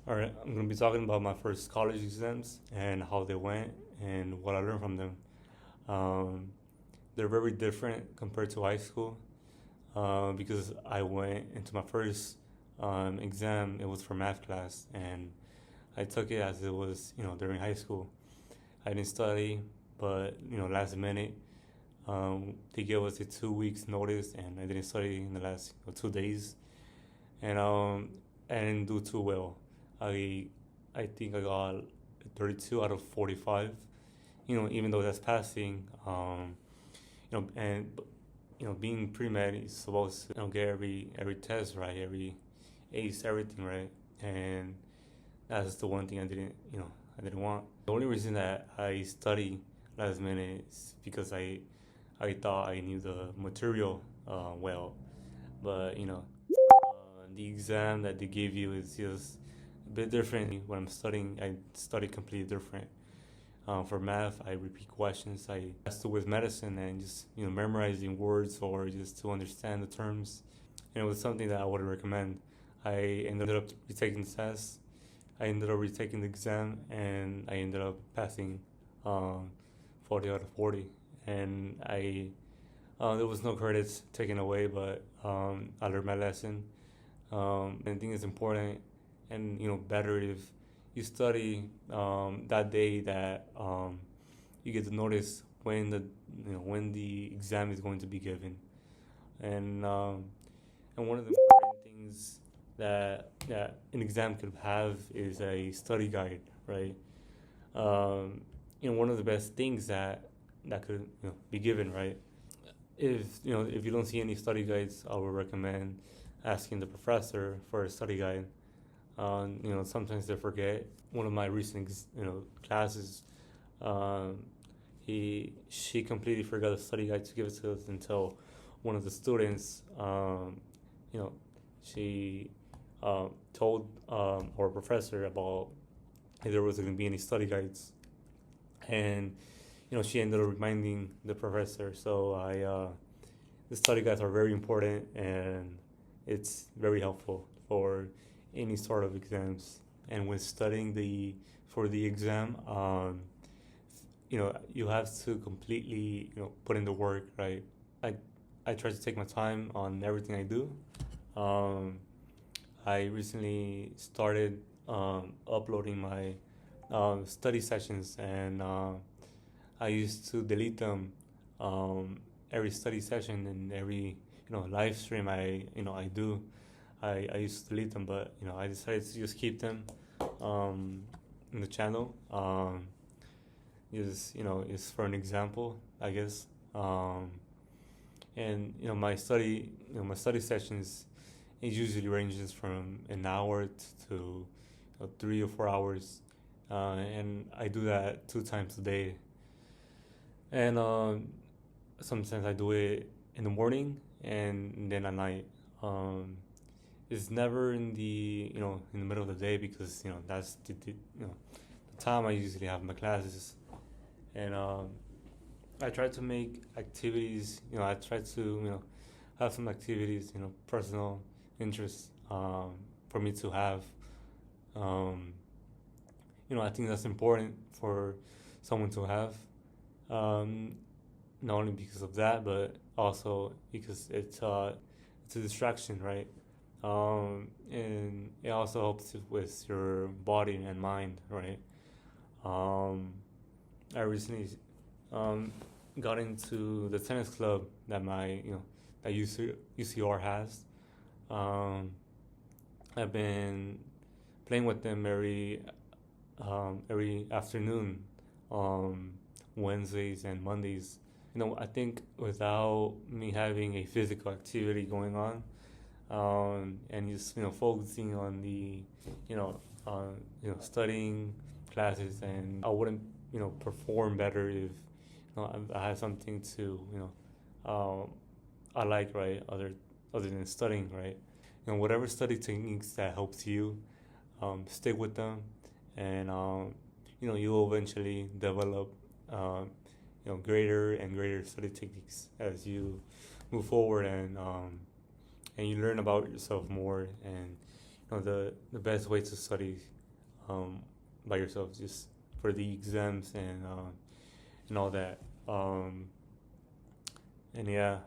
All right, I'm going to be talking about my first college exams and how they went and what I learned from them. Um, they're very different compared to high school because I went into my first exam. It was for math class, and I took it as it was, during high school. I didn't study, but last minute, they gave us a 2 weeks notice, and I didn't study in the last 2 days, and I didn't do too well. I I think I got 32 out of 45. Even though that's passing, and being pre med is supposed to get every test right, every ace everything right, and that's the one thing I didn't want. The only reason that I study last minute is because I thought I knew the material well, but the exam that they give you is just a bit different. When I'm studying, I study completely different. For math, I repeat questions. I has to with medicine and just memorizing words or just to understand the terms. And it was something that I wouldn't recommend. I ended up retaking the test. I ended up retaking the exam, and I ended up passing um, 40 out of 40. And there was no credits taken away, but I learned my lesson. And I think it's important and better if you study that day that you get to notice when the exam is going to be given, and one of the important things that an exam could have is a study guide, right? One of the best things that could be given, right? If you don't see any study guides, I would recommend asking the professor for a study guide. Sometimes they forget. One of my recent classes, um, she completely forgot the study guide to give it to us until one of the students, you know, she told our professor about if there was going to be any study guides, and she ended up reminding the professor. So the study guides are very important, and it's very helpful for any sort of exams. And when studying the for the exam, you have to completely put in the work, right? I I try to take my time on everything I do. Um, I recently started uploading my study sessions, and I used to delete them every study session and every live stream I do. I used to delete them, but I decided to just keep them um, in the channel. Is is for an example, I guess. And my study sessions, it usually ranges from an hour to 3 or 4 hours, and I do that 2 times a day. And sometimes I do it in the morning and then at night. Um, it's never in the middle of the day because that's the time I usually have my classes, and I try to make activities. I try to have some activities, personal interests for me to have. Um, I think that's important for someone to have. Um, Not only because of that, but also because it's a distraction, right? And it also helps with your body and mind, right? Um, I recently um, got into the tennis club that that UCR has. Um, I've been playing with them every afternoon, um, Wednesdays and Mondays. I think without me having a physical activity going on, and just focusing on the studying classes, and I wouldn't perform better if I had something to I like, right, other than studying, right. Whatever study techniques that helps you, stick with them, and you'll eventually develop um, greater and greater study techniques as you move forward, and you learn about yourself more, and the best way to study by yourself, just for the exams and all that. And yeah,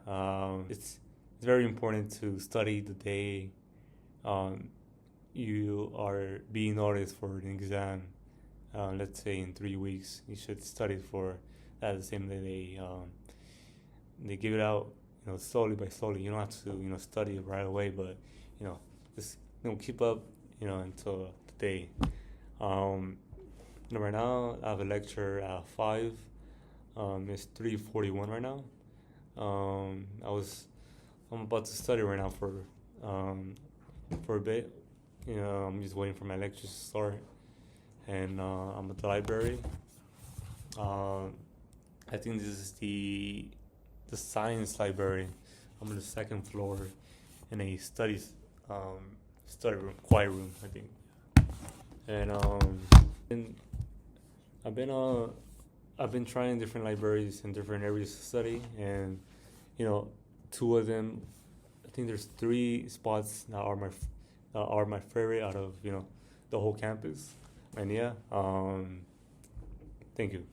it's very important to study the day um, you are being noticed for an exam. Let's say in 3 weeks, you should study for that the same day they give it out. Slowly by slowly. You don't have to study it right away, but you know just keep up until the day. Um, right now I have a lecture at 5. It's 3:41 right now. I'm about to study right now for a bit. I'm just waiting for my lectures to start, and I'm at the library. Uh, I think this is the science library. I'm on the second floor in a study room, quiet room, I think. And I've been uh I've been trying different libraries in different areas to study, and you know, two of them. I think there's 3 spots that are my favorite out of the whole campus. And yeah, thank you.